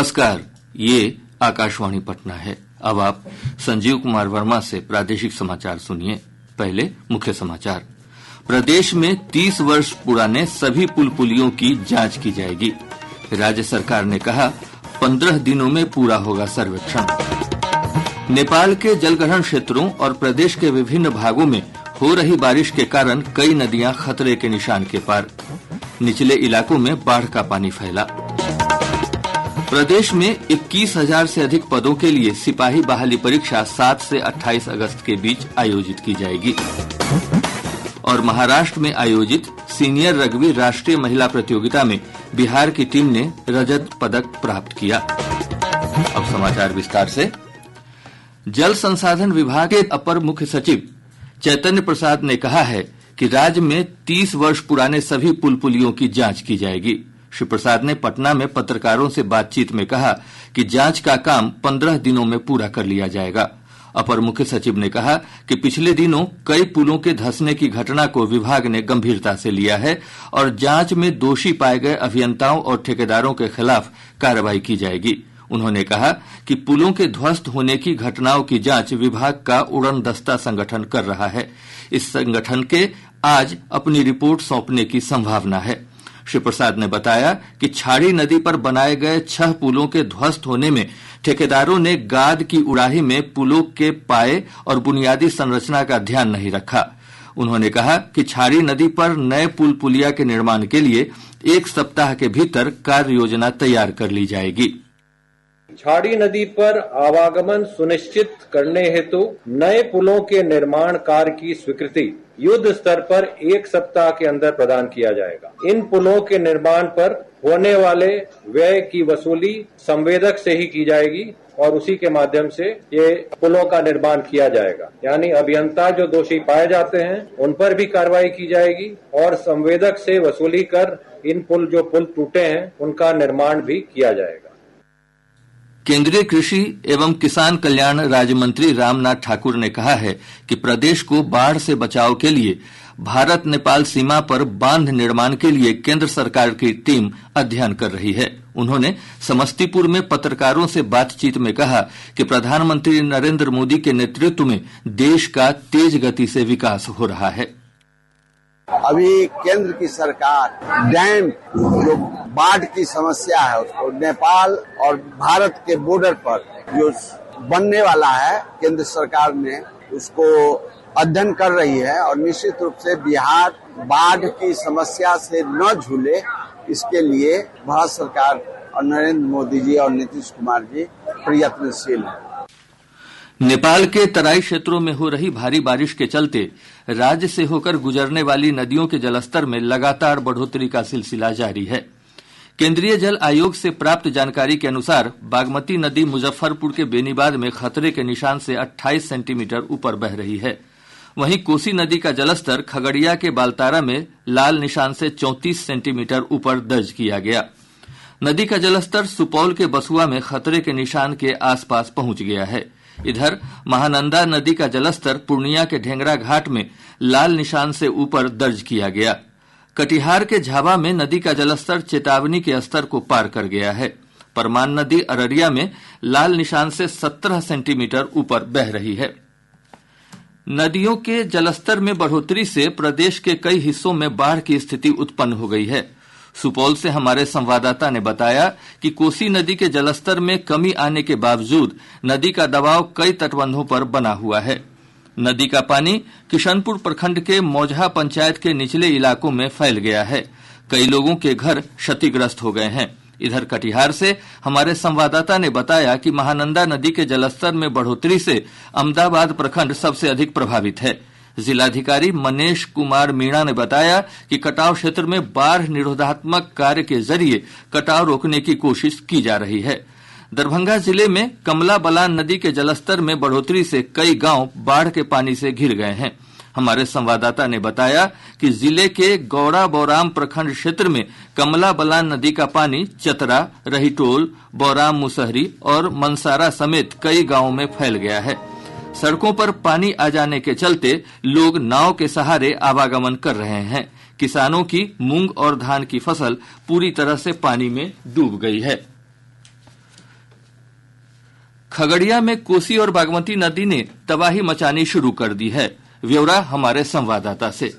नमस्कार, ये आकाशवाणी पटना है। अब आप संजीव कुमार वर्मा से प्रादेशिक समाचार सुनिए। पहले मुख्य समाचार। प्रदेश में 30 वर्ष पुराने सभी पुल पुलियों की जांच की जाएगी। राज्य सरकार ने कहा 15 दिनों में पूरा होगा सर्वेक्षण। नेपाल के जलग्रहण क्षेत्रों और प्रदेश के विभिन्न भागों में हो रही बारिश के कारण कई नदियां खतरे के निशान के पार। निचले इलाकों में बाढ़ का पानी फैला। प्रदेश में 21,000 से अधिक पदों के लिए सिपाही बहाली परीक्षा 7 से 28 अगस्त के बीच आयोजित की जाएगी। और महाराष्ट्र में आयोजित सीनियर रग्बी राष्ट्रीय महिला प्रतियोगिता में बिहार की टीम ने रजत पदक प्राप्त किया। अब समाचार विस्तार से। जल संसाधन विभाग के अपर मुख्य सचिव चैतन्य प्रसाद ने कहा है कि राज्य में 30 वर्ष पुराने सभी पुल पुलियों की जांच की जाएगी। श्री प्रसाद ने पटना में पत्रकारों से बातचीत में कहा कि जांच का काम 15 दिनों में पूरा कर लिया जाएगा। अपर मुख्य सचिव ने कहा कि पिछले दिनों कई पुलों के धंसने की घटना को विभाग ने गंभीरता से लिया है और जांच में दोषी पाए गए अभियंताओं और ठेकेदारों के खिलाफ कार्रवाई की जाएगी। उन्होंने कहा कि पुलों के ध्वस्त होने की घटनाओं की जांच विभाग का उड़न दस्ता संगठन कर रहा है। इस संगठन के आज अपनी रिपोर्ट सौंपने की संभावना है। श्री प्रसाद ने बताया कि छाड़ी नदी पर बनाए गए 6 पुलों के ध्वस्त होने में ठेकेदारों ने गाद की उड़ाही में पुलों के पाए और बुनियादी संरचना का ध्यान नहीं रखा। उन्होंने कहा कि छाड़ी नदी पर नए पुल पुलिया के निर्माण के लिए 1 सप्ताह के भीतर कार्य योजना तैयार कर ली जाएगी। छाड़ी नदी पर आवागमन सुनिश्चित करने हेतु नए पुलों के निर्माण कार्य की स्वीकृति युद्ध स्तर पर 1 सप्ताह के अंदर प्रदान किया जाएगा। इन पुलों के निर्माण पर होने वाले व्यय की वसूली संवेदक से ही की जाएगी और उसी के माध्यम से ये पुलों का निर्माण किया जाएगा। यानी अभियंता जो दोषी पाए जाते हैं उन पर भी कार्रवाई की जाएगी और संवेदक से वसूली कर इन पुल टूटे हैं उनका निर्माण भी किया जाएगा। केंद्रीय कृषि एवं किसान कल्याण राज्य मंत्री रामनाथ ठाकुर ने कहा है कि प्रदेश को बाढ़ से बचाव के लिए भारत नेपाल सीमा पर बांध निर्माण के लिए केंद्र सरकार की टीम अध्ययन कर रही है। उन्होंने समस्तीपुर में पत्रकारों से बातचीत में कहा कि प्रधानमंत्री नरेंद्र मोदी के नेतृत्व में देश का तेज गति से विकास हो रहा है। अभी केंद्र की सरकार डैम जो बाढ़ की समस्या है उसको नेपाल और भारत के बॉर्डर पर जो बनने वाला है केंद्र सरकार ने उसको अध्ययन कर रही है और निश्चित रूप से बिहार बाढ़ की समस्या से न झूले इसके लिए भारत सरकार और नरेंद्र मोदी जी और नीतीश कुमार जी प्रयत्नशील है। नेपाल के तराई क्षेत्रों में हो रही भारी बारिश के चलते राज्य से होकर गुजरने वाली नदियों के जलस्तर में लगातार बढ़ोतरी का सिलसिला जारी है। केंद्रीय जल आयोग से प्राप्त जानकारी के अनुसार बागमती नदी मुजफ्फरपुर के बेनीबाद में खतरे के निशान से 28 सेंटीमीटर ऊपर बह रही है। वहीं कोसी नदी का जलस्तर खगड़िया के बालतारा में लाल निशान से 34 सेंटीमीटर ऊपर दर्ज किया गया। नदी का जलस्तर सुपौल के बसुआ में खतरे के निशान के आसपास पहुंच गया है। इधर महानंदा नदी का जलस्तर पूर्णिया के ढेंगरा घाट में लाल निशान से ऊपर दर्ज किया गया। कटिहार के झाबा में नदी का जलस्तर चेतावनी के स्तर को पार कर गया है। परमान नदी अररिया में लाल निशान से 17 सेंटीमीटर ऊपर बह रही है। नदियों के जलस्तर में बढ़ोतरी से प्रदेश के कई हिस्सों में बाढ़ की स्थिति उत्पन्न हो गई है। सुपौल से हमारे संवाददाता ने बताया कि कोसी नदी के जलस्तर में कमी आने के बावजूद नदी का दबाव कई तटबंधों पर बना हुआ है। नदी का पानी किशनपुर प्रखंड के मौजहा पंचायत के निचले इलाकों में फैल गया है। कई लोगों के घर क्षतिग्रस्त हो गए हैं। इधर कटिहार से हमारे संवाददाता ने बताया कि महानंदा नदी के जलस्तर में बढ़ोतरी से अमदाबाद प्रखंड सबसे अधिक प्रभावित है। जिलाधिकारी मनीष कुमार मीणा ने बताया कि कटाव क्षेत्र में बाढ़ निरोधात्मक कार्य के जरिए कटाव रोकने की कोशिश की जा रही है। दरभंगा जिले में कमला बलान नदी के जलस्तर में बढ़ोतरी से कई गांव बाढ़ के पानी से घिर गए हैं। हमारे संवाददाता ने बताया कि जिले के गौड़ा बौराम प्रखंड क्षेत्र में कमला बलान नदी का पानी चतरा, रहीटोल, बौराम मुसहरी और मनसारा समेत कई गांवों में फैल गया है। सड़कों पर पानी आ जाने के चलते लोग नाव के सहारे आवागमन कर रहे हैं। किसानों की मूंग और धान की फसल पूरी तरह से पानी में डूब गई है। खगड़िया में कोसी और बागमती नदी ने तबाही मचानी शुरू कर दी है। ब्यौरा हमारे संवाददाता से।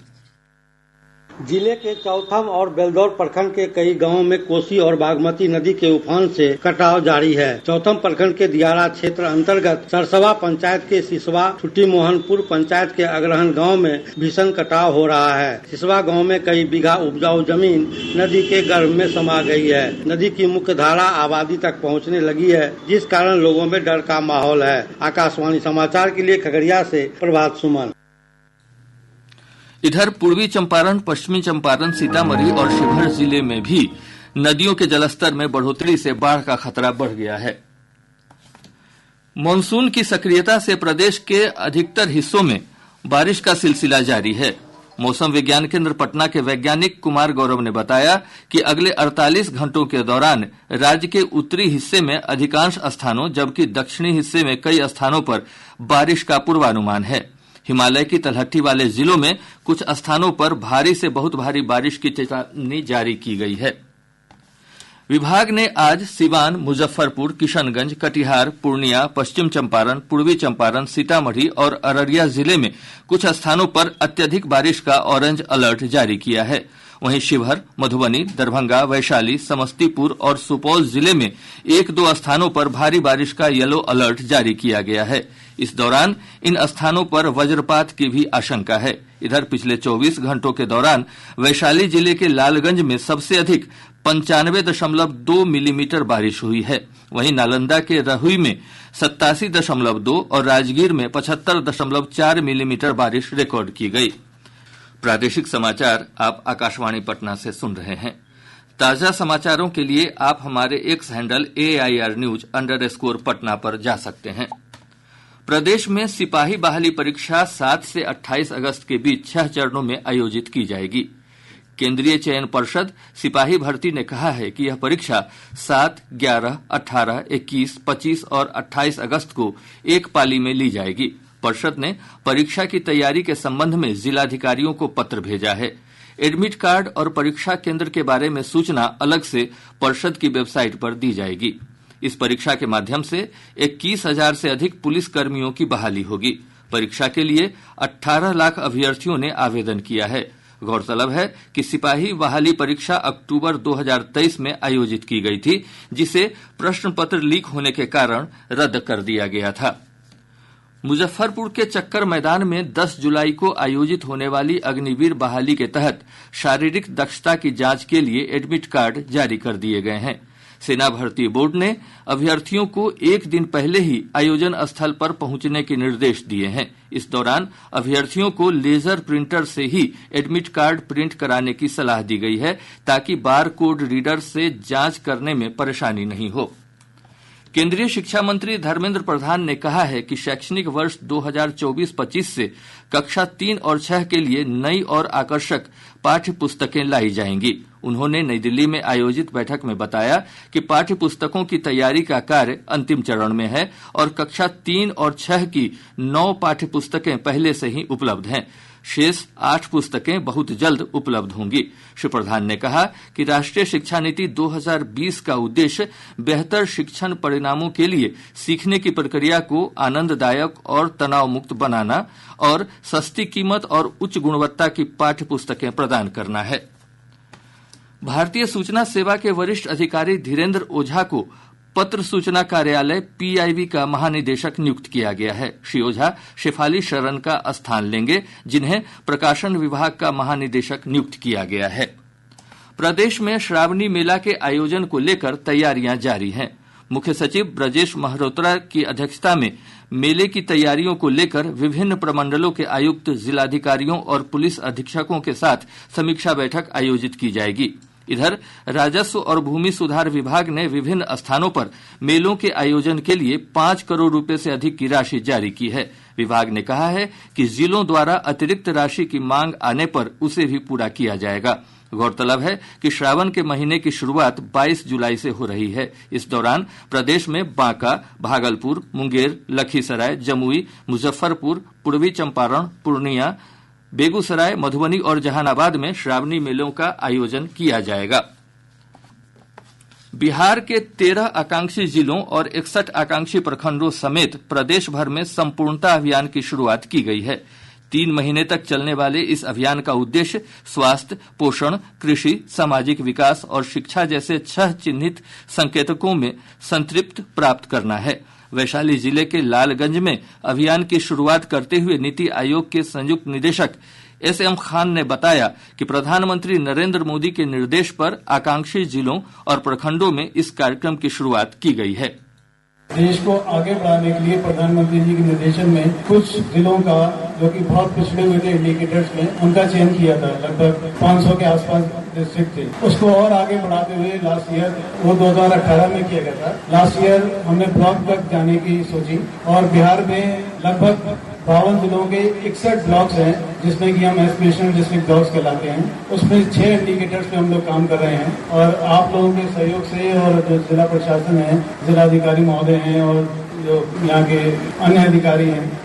जिले के चौथम और बेलदौर प्रखंड के कई गांवों में कोसी और बागमती नदी के उफान से कटाव जारी है। चौथम प्रखंड के दियारा क्षेत्र अंतर्गत सरसवा पंचायत के सिसवा, छुट्टी मोहनपुर पंचायत के अग्रहण गांव में भीषण कटाव हो रहा है। सिसवा गांव में कई बीघा उपजाऊ जमीन नदी के गर्भ में समा गई है। नदी की मुख्य धारा आबादी तक पहुँचने लगी है, जिस कारण लोगों में डर का माहौल है। आकाशवाणी समाचार के लिए खगड़िया से प्रभात सुमन। इधर पूर्वी चंपारण, पश्चिमी चंपारण, सीतामढ़ी और शिवहर जिले में भी नदियों के जलस्तर में बढ़ोतरी से बाढ़ का खतरा बढ़ गया है। मानसून की सक्रियता से प्रदेश के अधिकतर हिस्सों में बारिश का सिलसिला जारी है। मौसम विज्ञान केंद्र पटना के वैज्ञानिक कुमार गौरव ने बताया कि अगले 48 घंटों के दौरान राज्य के उत्तरी हिस्से में अधिकांश स्थानों, जबकि दक्षिणी हिस्से में कई स्थानों पर बारिश का पूर्वानुमान है। हिमालय की तलहटी वाले जिलों में कुछ स्थानों पर भारी से बहुत भारी बारिश की चेतावनी जारी की गई है। विभाग ने आज सिवान, मुजफ्फरपुर, किशनगंज, कटिहार, पूर्णिया, पश्चिम चंपारण, पूर्वी चंपारण, सीतामढ़ी और अररिया जिले में कुछ स्थानों पर अत्यधिक बारिश का ऑरेंज अलर्ट जारी किया है। वहीं शिवहर, मधुबनी, दरभंगा, वैशाली, समस्तीपुर और सुपौल जिले में 1-2 स्थानों पर भारी बारिश का येलो अलर्ट जारी किया गया है। इस दौरान इन स्थानों पर वज्रपात की भी आशंका है। इधर पिछले 24 घंटों के दौरान वैशाली जिले के लालगंज में सबसे अधिक 95.2 मिलीमीटर बारिश हुई है। वहीं नालंदा के रहुई में 87.2 और राजगीर में 75.4 मिलीमीटर बारिश रिकॉर्ड की गई। प्रादेशिक समाचार आप आकाशवाणी पटना से सुन रहे हैं। ताजा समाचारों के लिए आप हमारे एक्स हैंडल AIR_News_ पटना पर जा सकते हैं। प्रदेश में सिपाही बहाली परीक्षा 7 से 28 अगस्त के बीच 6 चरणों में आयोजित की जाएगी। केंद्रीय चयन पर्षद सिपाही भर्ती ने कहा है कि यह परीक्षा 7, 11, 18, 21, 25 और 28 अगस्त को एक पाली में ली जाएगी। पर्षद ने परीक्षा की तैयारी के संबंध में जिलाधिकारियों को पत्र भेजा है। एडमिट कार्ड और परीक्षा केंद्र के बारे में सूचना अलग से पर्षद की वेबसाइट पर दी जाएगी। इस परीक्षा के माध्यम से 21,000 से अधिक पुलिस कर्मियों की बहाली होगी। परीक्षा के लिए 18 लाख अभ्यर्थियों ने आवेदन किया है। गौरतलब है कि सिपाही बहाली परीक्षा अक्टूबर 2023 में आयोजित की गई थी, जिसे प्रश्न पत्र लीक होने के कारण रद्द कर दिया गया था। मुजफ्फरपुर के चक्कर मैदान में 10 जुलाई को आयोजित होने वाली अग्निवीर बहाली के तहत शारीरिक दक्षता की जांच के लिए एडमिट कार्ड जारी कर दिए गए हैं। सेना भर्ती बोर्ड ने अभ्यर्थियों को एक दिन पहले ही आयोजन स्थल पर पहुंचने के निर्देश दिए हैं। इस दौरान अभ्यर्थियों को लेजर प्रिंटर से ही एडमिट कार्ड प्रिंट कराने की सलाह दी गई है, ताकि बार कोड रीडर से जांच करने में परेशानी नहीं हो। केंद्रीय शिक्षा मंत्री धर्मेंद्र प्रधान ने कहा है कि शैक्षणिक वर्ष 2024-25 से कक्षा 3 और 6 के लिए नई और आकर्षक पाठ्य पुस्तकें लाई जाएंगी। उन्होंने नई दिल्ली में आयोजित बैठक में बताया कि पाठ्य पुस्तकों की तैयारी का कार्य अंतिम चरण में है और कक्षा 3 और 6 की 9 पाठ्य पुस्तकें पहले से ही उपलब्ध हैं। शेष 8 पुस्तकें बहुत जल्द उपलब्ध होंगी। श्री प्रधान ने कहा कि राष्ट्रीय शिक्षा नीति 2020 का उद्देश्य बेहतर शिक्षण परिणामों के लिए सीखने की प्रक्रिया को आनंददायक और तनाव मुक्त बनाना और सस्ती कीमत और उच्च गुणवत्ता की पाठ्य पुस्तकें प्रदान करना है। भारतीय सूचना सेवा के वरिष्ठ अधिकारी धीरेन्द्र ओझा को पत्र सूचना कार्यालय PIB का महानिदेशक नियुक्त किया गया है। श्री ओझा शेफाली शरण का स्थान लेंगे, जिन्हें प्रकाशन विभाग का महानिदेशक नियुक्त किया गया है। प्रदेश में श्रावणी मेला के आयोजन को लेकर तैयारियां जारी हैं। मुख्य सचिव ब्रजेश महरोत्रा की अध्यक्षता में मेले की तैयारियों को लेकर विभिन्न प्रमंडलों के आयुक्त, जिलाधिकारियों और पुलिस अधीक्षकों के साथ समीक्षा बैठक आयोजित की जाएगी। इधर राजस्व और भूमि सुधार विभाग ने विभिन्न स्थानों पर मेलों के आयोजन के लिए 5 करोड़ रुपए से अधिक की राशि जारी की है। विभाग ने कहा है कि जिलों द्वारा अतिरिक्त राशि की मांग आने पर उसे भी पूरा किया जाएगा। गौरतलब है कि श्रावण के महीने की शुरुआत 22 जुलाई से हो रही है। इस दौरान प्रदेश में बांका, भागलपुर, मुंगेर, लखीसराय, जमुई, मुजफ्फरपुर, पूर्वी चंपारण, पूर्णिया, बेगूसराय, मधुबनी और जहानाबाद में श्रावणी मेलों का आयोजन किया जाएगा। बिहार के 13 आकांक्षी जिलों और 61 आकांक्षी प्रखंडों समेत प्रदेश भर में संपूर्णता अभियान की शुरुआत की गई है। 3 महीने तक चलने वाले इस अभियान का उद्देश्य स्वास्थ्य, पोषण, कृषि, सामाजिक विकास और शिक्षा जैसे 6 चिन्हित संकेतकों में संतृप्ति प्राप्त करना है। वैशाली जिले के लालगंज में अभियान की शुरुआत करते हुए नीति आयोग के संयुक्त निदेशक एसएम खान ने बताया कि प्रधानमंत्री नरेंद्र मोदी के निर्देश पर आकांक्षी जिलों और प्रखंडों में इस कार्यक्रम की शुरुआत की गई है। देश को आगे बढ़ाने के लिए प्रधानमंत्री जी के निर्देशन में कुछ जिलों का जो कि बहुत पिछड़े हुए थे इंडिकेटर्स में, उनका चयन किया था। लगभग 500 के आसपास डिस्ट्रिक्ट थे। उसको और आगे बढ़ाते हुए लास्ट ईयर वो 2018 में किया गया था। लास्ट ईयर हमने ब्लॉक तक जाने की सोची और बिहार में लगभग 52 जिलों के 61 ब्लॉक्स हैं, जिसमें कि हम एस्पिरेशनल डिस्ट्रिक्ट ब्लॉक्स कहलाते हैं। उसमें 6 इंडिकेटर्स पे हम लोग काम कर रहे हैं और आप लोगों के सहयोग से और जो जिला प्रशासन है, जिलाधिकारी महोदय हैं और जो यहाँ के अन्य अधिकारी हैं।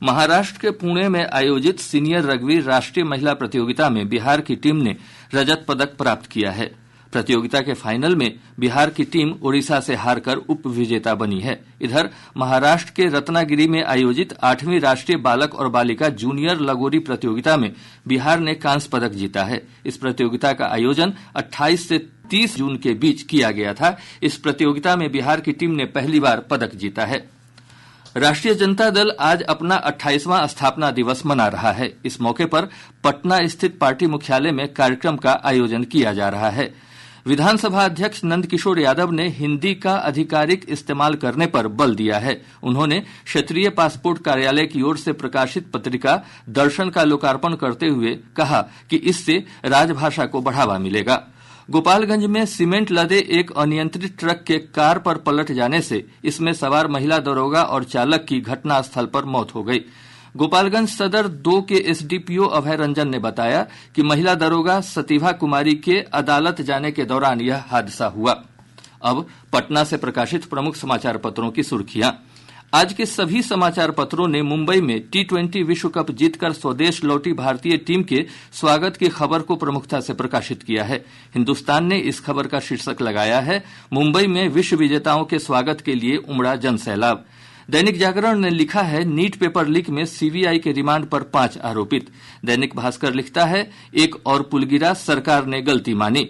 महाराष्ट्र के पुणे में आयोजित सीनियर रग्बी राष्ट्रीय महिला प्रतियोगिता में बिहार की टीम ने रजत पदक प्राप्त किया है। प्रतियोगिता के फाइनल में बिहार की टीम ओडिशा से हारकर उप विजेता बनी है। इधर महाराष्ट्र के रत्नागिरी में आयोजित 8वीं राष्ट्रीय बालक और बालिका जूनियर लगोरी प्रतियोगिता में बिहार ने कांस्य पदक जीता है। इस प्रतियोगिता का आयोजन 28 से 30 जून के बीच किया गया था। इस प्रतियोगिता में बिहार की टीम ने पहली बार पदक जीता है। राष्ट्रीय जनता दल आज अपना 28वां स्थापना दिवस मना रहा है। इस मौके पर पटना स्थित पार्टी मुख्यालय में कार्यक्रम का आयोजन किया जा रहा है। विधानसभा अध्यक्ष नंदकिशोर यादव ने हिंदी का आधिकारिक इस्तेमाल करने पर बल दिया है। उन्होंने क्षेत्रीय पासपोर्ट कार्यालय की ओर से प्रकाशित पत्रिका दर्शन का लोकार्पण करते हुए कहा कि इससे राजभाषा को बढ़ावा मिलेगा। गोपालगंज में सीमेंट लदे एक अनियंत्रित ट्रक के कार पर पलट जाने से इसमें सवार महिला दरोगा और चालक की घटनास्थल पर मौत हो गई। गोपालगंज सदर 2 के एसडीपीओ अभय रंजन ने बताया कि महिला दरोगा सतीभा कुमारी के अदालत जाने के दौरान यह हादसा हुआ। अब पटना से प्रकाशित प्रमुख समाचार पत्रों की सुर्खियां। आज के सभी समाचार पत्रों ने मुंबई में T20 विश्व कप जीतकर स्वदेश लौटी भारतीय टीम के स्वागत की खबर को प्रमुखता से प्रकाशित किया है। हिन्दुस्तान ने इस खबर का शीर्षक लगाया है, मुंबई में विश्व विजेताओं के स्वागत के लिए उमड़ा जनसैलाब। दैनिक जागरण ने लिखा है, नीट पेपर लीक में सीबीआई के रिमांड पर 5 आरोपित। दैनिक भास्कर लिखता है, एक और पुल गिरा, सरकार ने गलती मानी।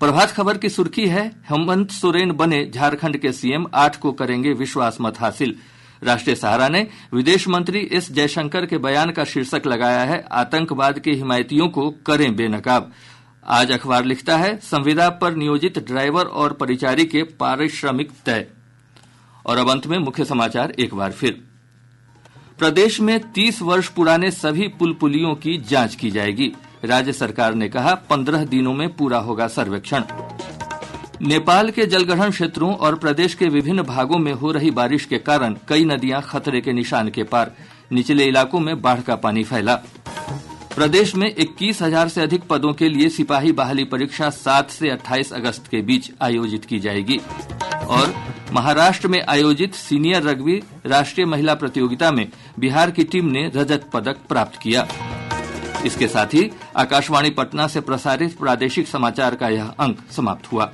प्रभात खबर की सुर्खी है, हेमंत सोरेन बने झारखंड के सीएम, 8 को करेंगे विश्वास मत हासिल। राष्ट्रीय सहारा ने विदेश मंत्री एस जयशंकर के बयान का शीर्षक लगाया है, आतंकवाद के हिमायतियों को करें बेनकाब। आज अखबार लिखता है, संविदा पर नियोजित ड्राइवर और परिचारी के पारिश्रमिक तय। और अब अंत में मुख्य समाचार एक बार फिर। प्रदेश में 30 वर्ष पुराने सभी पुल पुलियों की जांच की जाएगी। राज्य सरकार ने कहा, 15 दिनों में पूरा होगा सर्वेक्षण। नेपाल के जलग्रहण क्षेत्रों और प्रदेश के विभिन्न भागों में हो रही बारिश के कारण कई नदियां खतरे के निशान के पार। निचले इलाकों में बाढ़ का पानी फैला। प्रदेश में 21,000 से अधिक पदों के लिए सिपाही बहाली परीक्षा 7 से 28 अगस्त के बीच आयोजित की जाएगी। और महाराष्ट्र में आयोजित सीनियर रग्बी राष्ट्रीय महिला प्रतियोगिता में बिहार की टीम ने रजत पदक प्राप्त किया। इसके साथ ही आकाशवाणी पटना से प्रसारित प्रादेशिक समाचार का यह अंक समाप्त हुआ।